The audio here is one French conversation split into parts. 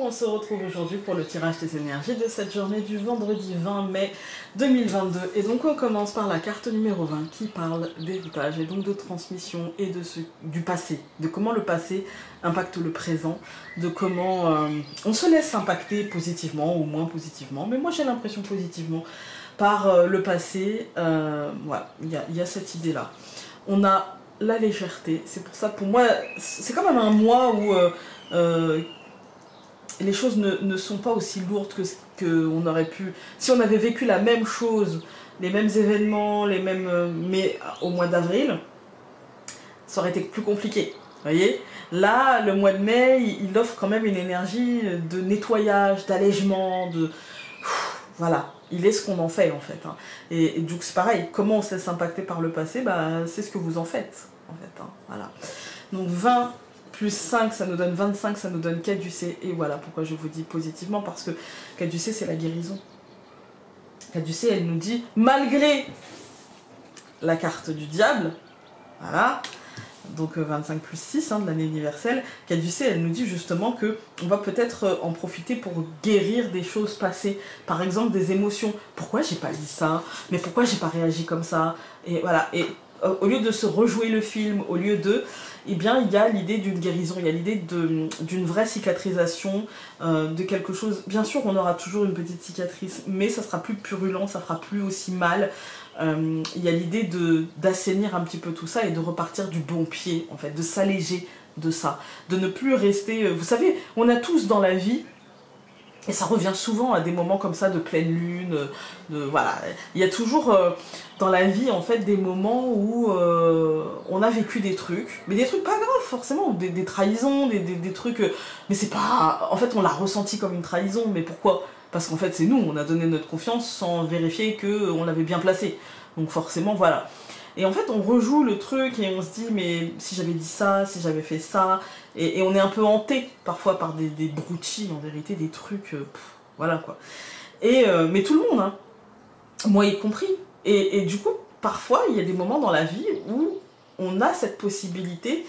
on se retrouve aujourd'hui pour le tirage des énergies de cette journée du vendredi 20 mai 2022. Et donc on commence par la carte numéro 20 qui parle d'héritage et donc de transmission et du passé, de comment le passé impacte le présent, de comment on se laisse impacter positivement ou moins positivement, mais moi j'ai l'impression positivement par le passé. Voilà, il y a cette idée-là. On a la légèreté, c'est pour ça pour moi c'est quand même un mois où les choses ne sont pas aussi lourdes que ce qu'on aurait pu. Si on avait vécu la même chose, les mêmes événements, les mêmes, mais au mois d'avril, ça aurait été plus compliqué. Vous voyez, là, le mois de mai, il offre quand même une énergie de nettoyage, d'allègement, de... Voilà, il est ce qu'on en fait en fait. Hein. Et donc c'est pareil, comment on se laisse impacter par le passé, bah, c'est ce que vous en faites en fait. Hein. Voilà. Donc 20 plus 5, ça nous donne 25, ça nous donne caducée. Et voilà pourquoi je vous dis positivement, parce que caducée, c'est la guérison. Caducée, elle nous dit, malgré la carte du diable, voilà, donc 25 plus 6 hein, de l'année universelle, caducée, elle nous dit justement que on va peut-être en profiter pour guérir des choses passées. Par exemple, des émotions. Pourquoi j'ai pas dit ça? Mais pourquoi j'ai pas réagi comme ça? Et voilà, et au lieu de se rejouer le film, au lieu de... Eh bien, il y a l'idée d'une guérison, il y a l'idée d'une vraie cicatrisation, de quelque chose... Bien sûr, on aura toujours une petite cicatrice, mais ça sera plus purulent, ça fera plus aussi mal. Il y a l'idée d'assainir un petit peu tout ça et de repartir du bon pied, en fait, de s'alléger de ça, de ne plus rester... vous savez, on a tous dans la vie... Et ça revient souvent à des moments comme ça de pleine lune, voilà. Il y a toujours dans la vie en fait des moments où on a vécu des trucs, mais des trucs pas graves forcément, des trahisons, des trucs, mais c'est pas... En fait on l'a ressenti comme une trahison, mais pourquoi? Parce qu'en fait c'est nous, on a donné notre confiance sans vérifier qu'on l'avait bien placé. Donc forcément voilà. Et en fait, on rejoue le truc et on se dit, mais si j'avais dit ça, si j'avais fait ça, et on est un peu hanté parfois par des broutilles, en vérité, des trucs, voilà quoi. Mais tout le monde, hein, moi y compris. Et du coup, parfois, il y a des moments dans la vie où on a cette possibilité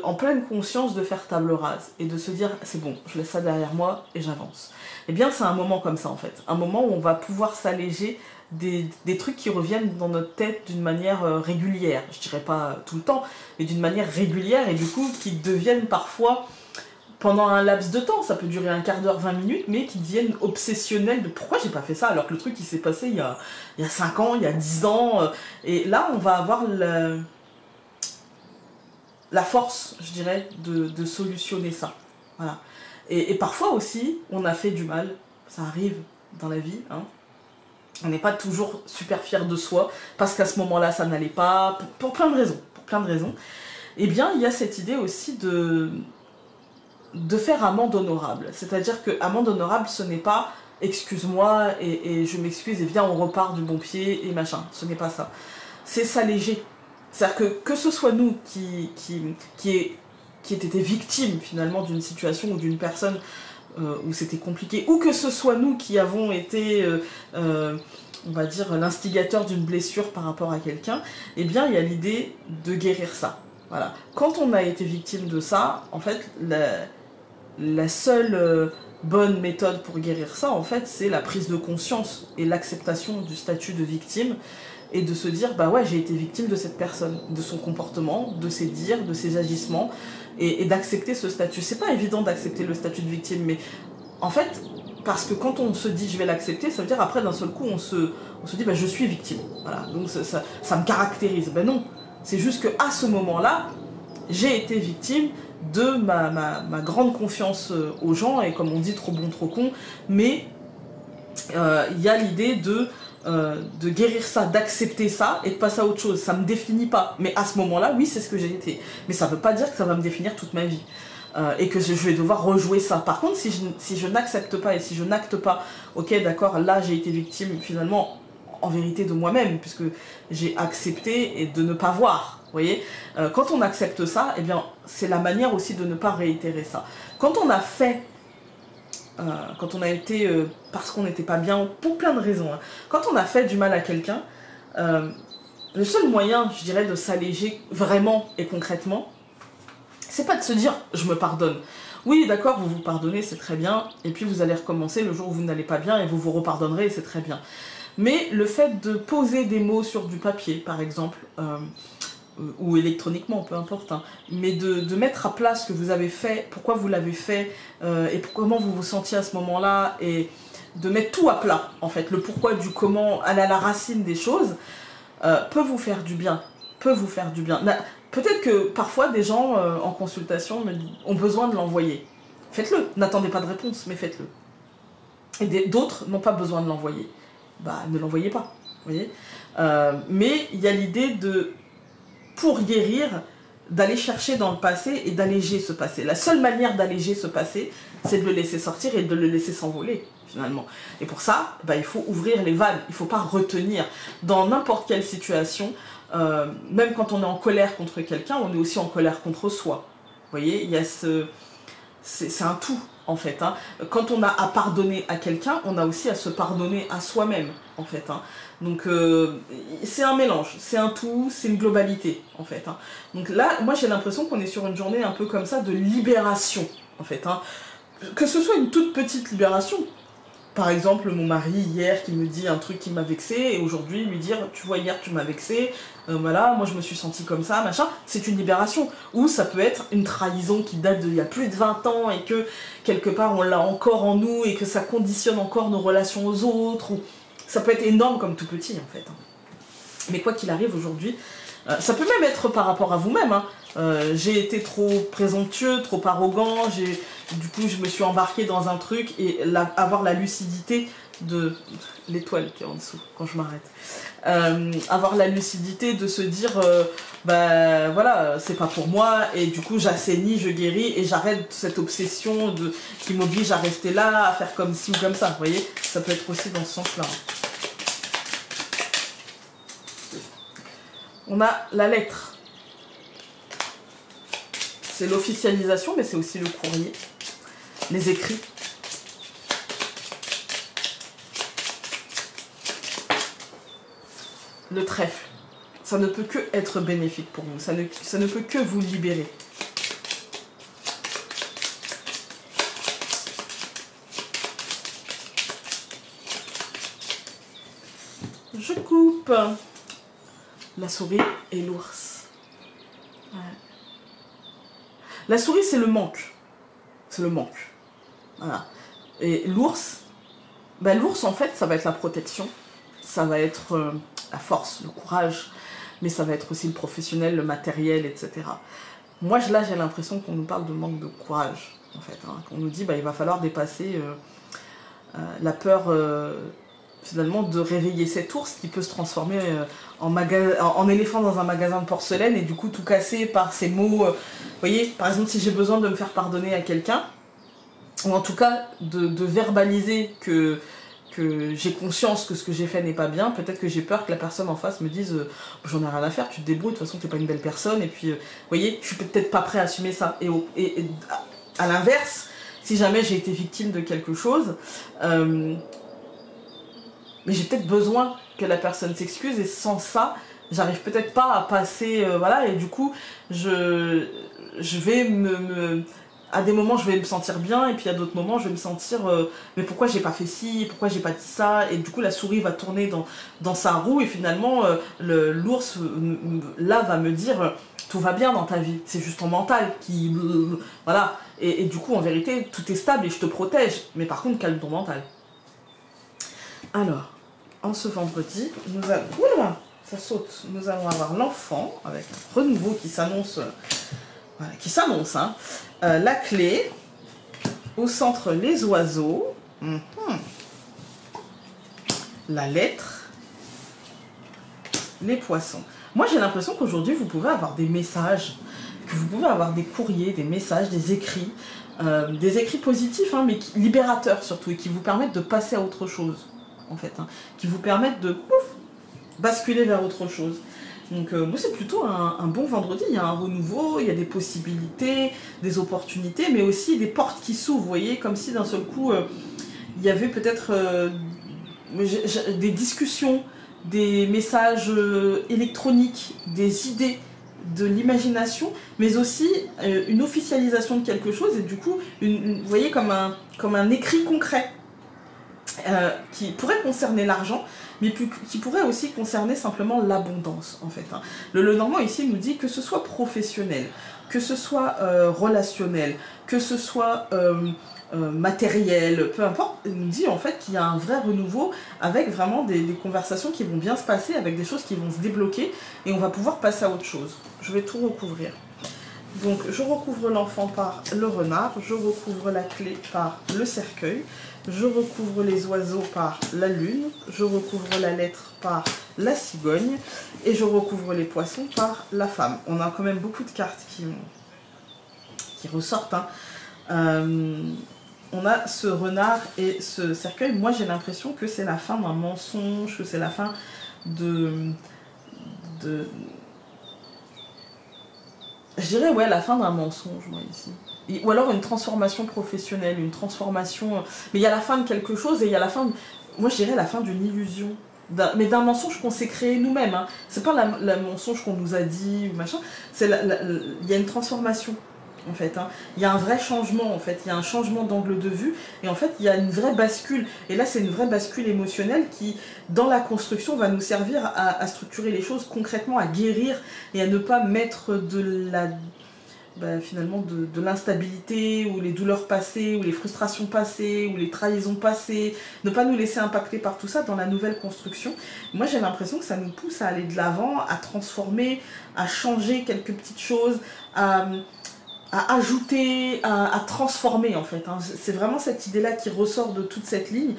en pleine conscience de faire table rase et de se dire, c'est bon, je laisse ça derrière moi et j'avance. Eh bien, c'est un moment comme ça en fait, un moment où on va pouvoir s'alléger des trucs qui reviennent dans notre tête d'une manière régulière, je dirais pas tout le temps, mais d'une manière régulière et du coup qui deviennent parfois pendant un laps de temps, ça peut durer un quart d'heure, 20 minutes, mais qui deviennent obsessionnels de pourquoi j'ai pas fait ça alors que le truc il s'est passé il y a 5 ans, il y a 10 ans, et là on va avoir la force, je dirais, de solutionner ça. Voilà. Et parfois aussi, on a fait du mal, ça arrive dans la vie, hein. On n'est pas toujours super fier de soi, parce qu'à ce moment-là, ça n'allait pas, pour plein de raisons. Pour plein de raisons. Eh bien, il y a cette idée aussi de faire amende honorable. C'est-à-dire que amende honorable, ce n'est pas excuse-moi et je m'excuse et viens, on repart du bon pied et machin. Ce n'est pas ça. C'est s'alléger. C'est-à-dire que ce soit nous qui ait été victime finalement d'une situation ou d'une personne où c'était compliqué, ou que ce soit nous qui avons été, on va dire, l'instigateur d'une blessure par rapport à quelqu'un, eh bien il y a l'idée de guérir ça. Voilà. Quand on a été victime de ça, en fait, la seule bonne méthode pour guérir ça, en fait, c'est la prise de conscience et l'acceptation du statut de victime, et de se dire, bah ouais, j'ai été victime de cette personne, de son comportement, de ses dires, de ses agissements, et d'accepter ce statut. C'est pas évident d'accepter le statut de victime, mais en fait, parce que quand on se dit je vais l'accepter, ça veut dire après d'un seul coup on se dit bah je suis victime. Voilà, donc ça me caractérise. Ben non, c'est juste que à ce moment-là, j'ai été victime de ma grande confiance aux gens, et comme on dit, trop bon, trop con, mais il y a l'idée de guérir ça, d'accepter ça et de passer à autre chose. Ça me définit pas, mais à ce moment-là, oui, c'est ce que j'ai été. Mais ça veut pas dire que ça va me définir toute ma vie. Et que je vais devoir rejouer ça. Par contre, si je n'accepte pas et si je n'acte pas, ok, d'accord, là j'ai été victime finalement, en vérité, de moi-même, puisque j'ai accepté et de ne pas voir. Vous voyez, quand on accepte ça, eh bien, c'est la manière aussi de ne pas réitérer ça. Quand on a fait quand on a été, parce qu'on n'était pas bien, pour plein de raisons, hein. Quand on a fait du mal à quelqu'un, le seul moyen, je dirais, de s'alléger vraiment et concrètement, c'est pas de se dire « je me pardonne ». Oui, d'accord, vous vous pardonnez, c'est très bien, et puis vous allez recommencer le jour où vous n'allez pas bien, et vous vous repardonnerez, c'est très bien. Mais le fait de poser des mots sur du papier, par exemple, ou électroniquement, peu importe, hein, mais de mettre à plat ce que vous avez fait, pourquoi vous l'avez fait, et comment vous vous sentiez à ce moment-là, et de mettre tout à plat, en fait, le pourquoi du comment, à la racine des choses, peut vous faire du bien, peut vous faire du bien. Peut-être que parfois des gens en consultation ont besoin de l'envoyer. Faites-le, n'attendez pas de réponse, mais faites-le. Et d'autres n'ont pas besoin de l'envoyer. Bah, ne l'envoyez pas, vous voyez. Mais il y a l'idée de, pour guérir, d'aller chercher dans le passé et d'alléger ce passé. La seule manière d'alléger ce passé, c'est de le laisser sortir et de le laisser s'envoler, finalement. Et pour ça, bah, il faut ouvrir les vannes, il ne faut pas retenir. Dans n'importe quelle situation, même quand on est en colère contre quelqu'un, on est aussi en colère contre soi. Vous voyez, il y a c'est un tout, en fait. Hein. Quand on a à pardonner à quelqu'un, on a aussi à se pardonner à soi-même, en fait. Hein. Donc, c'est un mélange, c'est un tout, c'est une globalité, en fait. Hein. Donc là, moi, j'ai l'impression qu'on est sur une journée un peu comme ça de libération, en fait. Hein. Que ce soit une toute petite libération. Par exemple, mon mari, hier, qui me dit un truc qui m'a vexé, et aujourd'hui, lui dire, tu vois, hier, tu m'as vexé, voilà, moi, je me suis sentie comme ça, machin, c'est une libération. Ou ça peut être une trahison qui date d'il y a plus de 20 ans, et que, quelque part, on l'a encore en nous, et que ça conditionne encore nos relations aux autres, ou ça peut être énorme comme tout petit, en fait. Mais quoi qu'il arrive, aujourd'hui, ça peut même être par rapport à vous-même, hein. J'ai été trop présomptueux, trop arrogant, du coup je me suis embarquée dans un truc et avoir la lucidité de l'étoile qui est en dessous quand je m'arrête, avoir la lucidité de se dire bah voilà, c'est pas pour moi, et du coup j'assainis, je guéris et j'arrête cette obsession qui m'oblige à rester là, à faire comme ci ou comme ça, vous voyez, ça peut être aussi dans ce sens là. On a la lettre. C'est l'officialisation, mais c'est aussi le courrier, les écrits. Le trèfle. Ça ne peut que être bénéfique pour vous. Ça ne peut que vous libérer. Je coupe. La souris et l'ours. Ouais. La souris, c'est le manque. C'est le manque. Voilà. Et l'ours, ben, l'ours, en fait, ça va être la protection. Ça va être la force, le courage. Mais ça va être aussi le professionnel, le matériel, etc. Moi, là, j'ai l'impression qu'on nous parle de manque de courage, en fait. Hein. Qu'on nous dit, ben, il va falloir dépasser la peur, finalement, de réveiller cet ours qui peut se transformer en éléphant dans un magasin de porcelaine et du coup tout casser par ces mots. Vous voyez, par exemple, si j'ai besoin de me faire pardonner à quelqu'un, ou en tout cas de verbaliser que j'ai conscience que ce que j'ai fait n'est pas bien, peut-être que j'ai peur que la personne en face me dise j'en ai rien à faire, tu te débrouilles, de toute façon t'es pas une belle personne, et puis vous voyez, je suis peut-être pas prêt à assumer ça. Et à l'inverse, si jamais j'ai été victime de quelque chose, mais j'ai peut-être besoin que la personne s'excuse, et sans ça, j'arrive peut-être pas à passer, voilà, et du coup, je vais à des moments, je vais me sentir bien, et puis à d'autres moments, je vais me sentir, mais pourquoi j'ai pas fait ci, pourquoi j'ai pas dit ça, et du coup, la souris va tourner dans sa roue, et finalement, l'ours, là, va me dire, tout va bien dans ta vie, c'est juste ton mental qui, voilà, et du coup, en vérité, tout est stable, et je te protège, mais par contre, calme ton mental. Alors, en ce vendredi, nous allons... Oula, ça saute. Nous allons avoir l'enfant, avec un renouveau qui s'annonce... Voilà, qui s'annonce, hein. La clé. Au centre, les oiseaux. La lettre. Les poissons. Moi, j'ai l'impression qu'aujourd'hui, vous pouvez avoir des messages, que vous pouvez avoir des courriers, des messages, des écrits positifs, hein, mais libérateurs surtout, et qui vous permettent de passer à autre chose. En fait, hein, qui vous permettent de basculer vers autre chose. Donc moi c'est plutôt un bon vendredi, il y a un renouveau, il y a des possibilités, des opportunités, mais aussi des portes qui s'ouvrent, vous voyez, comme si d'un seul coup il y avait peut-être des discussions, des messages électroniques, des idées, de l'imagination, mais aussi une officialisation de quelque chose, et du coup, vous voyez, comme un écrit concret qui pourrait concerner l'argent, mais qui pourrait aussi concerner simplement l'abondance, en fait. Hein. Le Lenormand ici nous dit que ce soit professionnel, que ce soit relationnel, que ce soit matériel, peu importe, il nous dit en fait qu'il y a un vrai renouveau avec vraiment des conversations qui vont bien se passer, avec des choses qui vont se débloquer, et on va pouvoir passer à autre chose. Je vais tout recouvrir. Donc je recouvre l'enfant par le renard, je recouvre la clé par le cercueil, je recouvre les oiseaux par la lune, je recouvre la lettre par la cigogne, et je recouvre les poissons par la femme. On a quand même beaucoup de cartes qui ressortent. Hein. On a ce renard et ce cercueil. Moi j'ai l'impression que c'est la fin d'un mensonge, que c'est la fin je dirais, ouais, la fin d'un mensonge, moi, ici. Ou alors une transformation professionnelle, une transformation... Mais il y a la fin de quelque chose et il y a la fin... Moi, je dirais la fin d'une illusion. Mais d'un mensonge qu'on s'est créé nous-mêmes. Hein. C'est pas la mensonge qu'on nous a dit ou machin. Il y a une transformation, en fait. Hein. Il y a un vrai changement, en fait. Il y a un changement d'angle de vue. Et en fait, il y a une vraie bascule. Et là, c'est une vraie bascule émotionnelle qui, dans la construction, va nous servir à structurer les choses concrètement, à guérir et à ne pas mettre finalement de l'instabilité ou les douleurs passées ou les frustrations passées ou les trahisons passées, ne pas nous laisser impacter par tout ça dans la nouvelle construction. Moi j'ai l'impression que ça nous pousse à aller de l'avant, à transformer, à changer quelques petites choses, à ajouter, à transformer en fait. Hein. C'est vraiment cette idée-là qui ressort de toute cette ligne.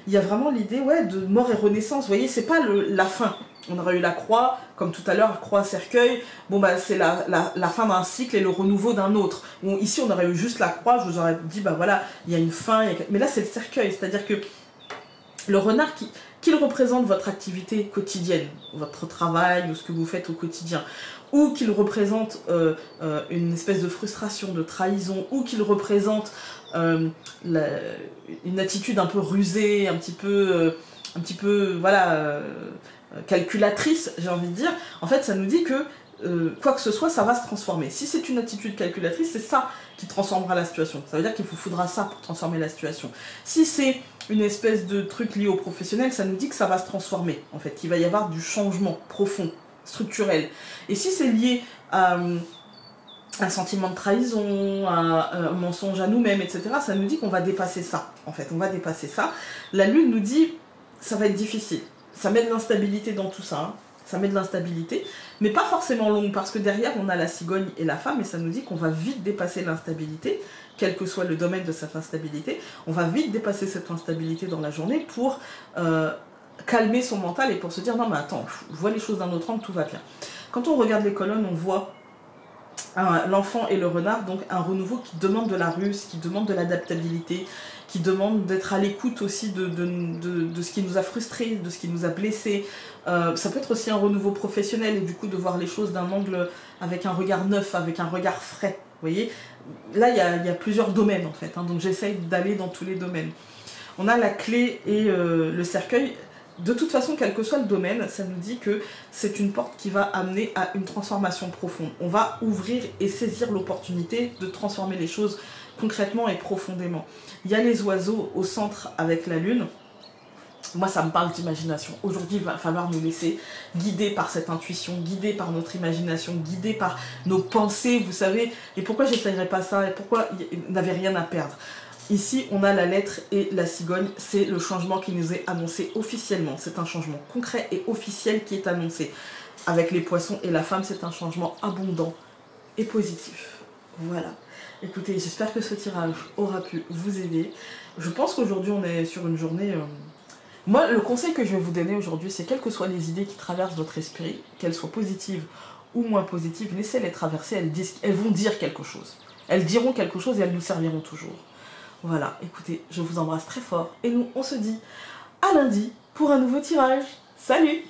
Il y a vraiment l'idée de mort et renaissance. Vous voyez, c'est pas la fin. On aurait eu la croix, comme tout à l'heure, croix, cercueil. Bon, c'est la fin d'un cycle et le renouveau d'un autre. Bon, ici, on aurait eu juste la croix. Je vous aurais dit, voilà, il y a une fin. Mais là, c'est le cercueil. C'est-à-dire que le renard, qu'il représente votre activité quotidienne, votre travail ou ce que vous faites au quotidien, ou qu'il représente une espèce de frustration, de trahison, ou qu'il représente une attitude un peu rusée, un petit peu calculatrice, j'ai envie de dire, en fait ça nous dit que quoi que ce soit, ça va se transformer. Si c'est une attitude calculatrice, c'est ça qui transformera la situation. Ça veut dire qu'il faudra ça pour transformer la situation. Si c'est une espèce de truc lié au professionnel, ça nous dit que ça va se transformer, en fait, qu'il va y avoir du changement profond, structurel. Et si c'est lié à un sentiment de trahison, un mensonge à nous-mêmes, etc., ça nous dit qu'on va dépasser ça, en fait, on va dépasser ça. La lune nous dit, ça va être difficile. Ça met de l'instabilité dans tout ça, hein. Ça met de l'instabilité, mais pas forcément longue, parce que derrière on a la cigogne et la femme, et ça nous dit qu'on va vite dépasser l'instabilité, quel que soit le domaine de cette instabilité, on va vite dépasser cette instabilité dans la journée pour calmer son mental et pour se dire non mais attends, je vois les choses d'un autre angle, tout va bien. Quand on regarde les colonnes, on voit l'enfant et le renard, donc un renouveau qui demande de la ruse, qui demande de l'adaptabilité, qui demande d'être à l'écoute aussi de ce qui nous a frustrés, de ce qui nous a blessés. Ça peut être aussi un renouveau professionnel et du coup de voir les choses d'un angle avec un regard neuf, avec un regard frais. Vous voyez, là il y a plusieurs domaines en fait, hein, donc j'essaye d'aller dans tous les domaines. On a la clé et le cercueil. De toute façon, quel que soit le domaine, ça nous dit que c'est une porte qui va amener à une transformation profonde. On va ouvrir et saisir l'opportunité de transformer les choses concrètement et profondément. Il y a les oiseaux au centre avec la lune. Moi, ça me parle d'imagination. Aujourd'hui, il va falloir nous laisser guider par cette intuition, guider par notre imagination, guider par nos pensées, vous savez. Et pourquoi j'essayerais pas ça? Et pourquoi il n'avait rien à perdre? Ici, on a la lettre et la cigogne, c'est le changement qui nous est annoncé officiellement. C'est un changement concret et officiel qui est annoncé. Avec les poissons et la femme, c'est un changement abondant et positif. Voilà. Écoutez, j'espère que ce tirage aura pu vous aider. Je pense qu'aujourd'hui, on est sur une journée... Moi, le conseil que je vais vous donner aujourd'hui, c'est quelles que soient les idées qui traversent votre esprit, qu'elles soient positives ou moins positives, laissez-les traverser, elles vont dire quelque chose. Elles diront quelque chose et elles nous serviront toujours. Voilà, écoutez, je vous embrasse très fort et nous, on se dit à lundi pour un nouveau tirage. Salut!